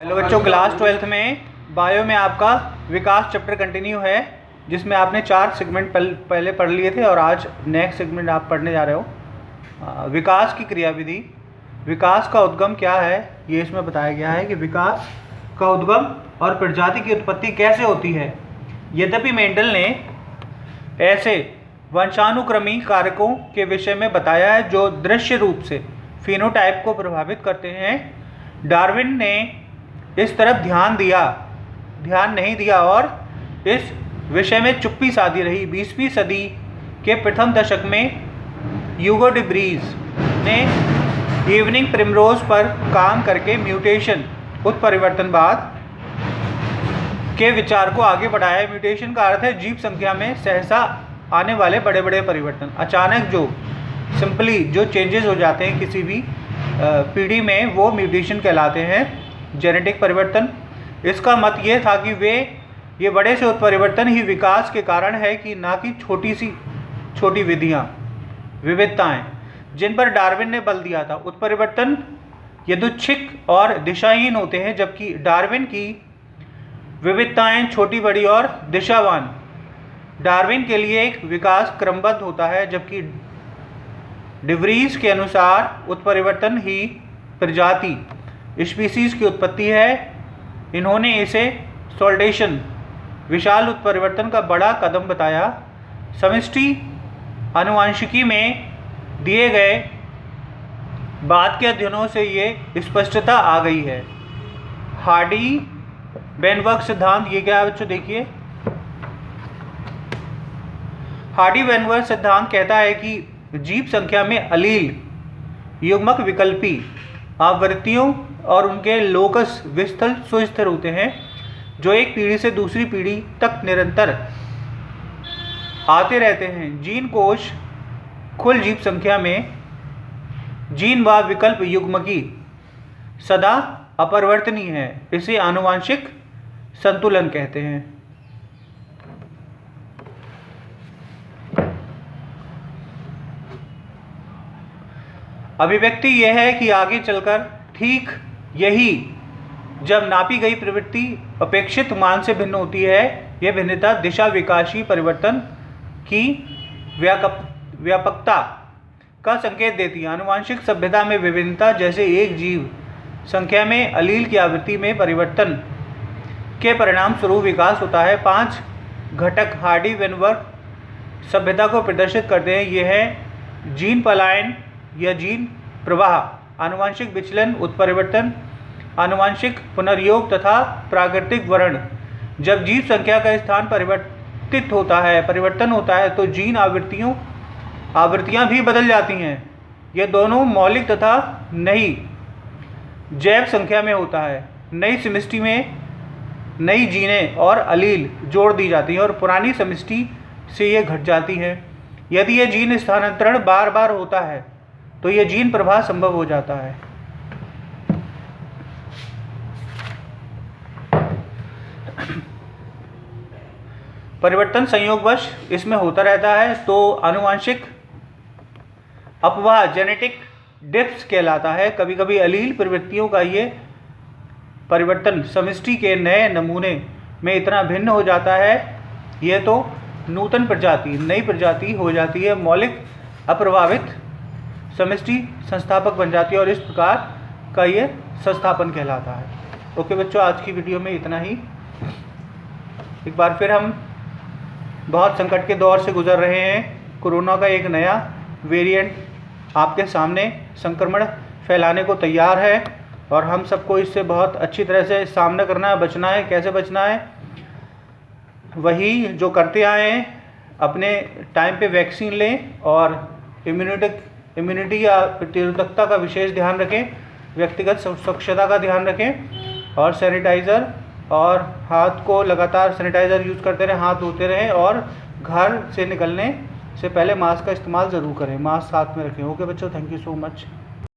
Hello बच्चों, class 12th में bio में आपका विकास चैप्टर कंटिन्यू है, जिसमें आपने 4 सेगमेंट पहले पढ़ लिए थे और आज नेक्स्ट सेगमेंट आप पढ़ने जा रहे हो। विकास की क्रियाविधि, विकास का उद्गम क्या है ये इसमें बताया गया है कि विकास का उद्गम और प्रजाति की उत्पत्ति कैसे होती है। यद्यपि मेंडल ने ऐसे वंशानुक्रमी कारकों के विषय में बताया है जो दृश्य रूप से फिनोटाइप को प्रभावित करते हैं, डार्विन ने इस तरफ ध्यान नहीं दिया और इस विषय में चुप्पी साधी रही। 20वीं सदी के प्रथम दशक में ह्यूगो डी ब्रीज ने इवनिंग प्रिमरोज पर काम करके म्यूटेशन उत्परिवर्तनवाद के विचार को आगे बढ़ाया। म्यूटेशन का अर्थ है जीव संख्या में सहसा आने वाले बड़े बड़े परिवर्तन, अचानक जो सिंपली जो चेंजेस हो जाते हैं किसी भी पीढ़ी में, वो म्यूटेशन कहलाते हैं, जेनेटिक परिवर्तन। इसका मत ये था कि ये बड़े से उत्परिवर्तन ही विकास के कारण है कि ना कि छोटी विविधताएं जिन पर डार्विन ने बल दिया था। उत्परिवर्तन यादृच्छिक और दिशाहीन होते हैं, जबकि डार्विन की विविधताएं छोटी बड़ी और दिशावान। डार्विन के लिए एक विकास क्रमबद्ध होता है, जबकि डिवरीज के अनुसार उत्परिवर्तन ही प्रजाति स्पीसीज की उत्पत्ति है। इन्होंने इसे सॉल्टेशन विशाल उत्परिवर्तन का बड़ा कदम बताया। समष्टि आनुवंशिकी में दिए गए बाद के अध्ययनों से ये स्पष्टता आ गई है। हार्डी वेनवर्ग सिद्धांत, ये क्या है बच्चों, देखिए। हार्डी वेनवर्ग सिद्धांत कहता है कि जीव संख्या में अलील युग्मक विकल्पी आवृत्तियों और उनके लोकस विस्थल सुस्थिर होते हैं, जो एक पीढ़ी से दूसरी पीढ़ी तक निरंतर आते रहते हैं। जीन कोश कुल जीव संख्या में जीन व विकल्प युग्मकी सदा अपरिवर्तनीय है। इसे आनुवंशिक संतुलन कहते हैं। अभिव्यक्ति यह है कि आगे चलकर ठीक यही जब नापी गई प्रवृत्ति अपेक्षित मान से भिन्न होती है, यह भिन्नता दिशा विकासी परिवर्तन की व्यापकता का संकेत देती है। आनुवंशिक सभ्यता में विभिन्नता, जैसे एक जीव संख्या में अलील की आवृत्ति में परिवर्तन के परिणाम स्वरूप विकास होता है। 5 घटक हार्डी वेनवर्ग सभ्यता को प्रदर्शित करते हैं। यह है जीन पलायन या जीन प्रवाह, आनुवंशिक विचलन, उत्परिवर्तन, आनुवंशिक पुनर्योग तथा प्राकृतिक वर्ण। जब जीव संख्या का स्थान परिवर्तन होता है तो जीन आवृत्तियां भी बदल जाती हैं। ये दोनों मौलिक तथा नई जैव संख्या में होता है। नई समष्टि में नई जीनें और अलील जोड़ दी जाती हैं और पुरानी समष्टि से ये घट जाती हैं। यदि ये जीन स्थानांतरण बार बार होता है तो यह जीन प्रवाह संभव हो जाता है। परिवर्तन संयोगवश इसमें होता रहता है, तो आनुवंशिक अपवाह जेनेटिक डिप्स कहलाता है। कभी कभी अलील प्रवृत्तियों का ये परिवर्तन समष्टि के नए नमूने में इतना भिन्न हो जाता है, यह तो नई प्रजाति हो जाती है। मौलिक अप्रभावित समष्टि संस्थापक बन जाती है और इस प्रकार का ये संस्थापन कहलाता है। ओके बच्चों, आज की वीडियो में इतना ही। एक बार फिर हम बहुत संकट के दौर से गुजर रहे हैं। कोरोना का एक नया वेरिएंट आपके सामने संक्रमण फैलाने को तैयार है और हम सबको इससे बहुत अच्छी तरह से सामना करना है, बचना है। कैसे बचना है? वही जो करते आए हैं, अपने टाइम पे वैक्सीन लें और इम्यूनिटी या प्रतिरोधकता का विशेष ध्यान रखें, व्यक्तिगत स्वच्छता का ध्यान रखें और सैनिटाइज़र और हाथ को लगातार सैनिटाइज़र यूज़ करते रहें, हाथ धोते रहें और घर से निकलने से पहले मास्क का इस्तेमाल ज़रूर करें, मास्क साथ में रखें। ओके बच्चों, थैंक यू सो मच।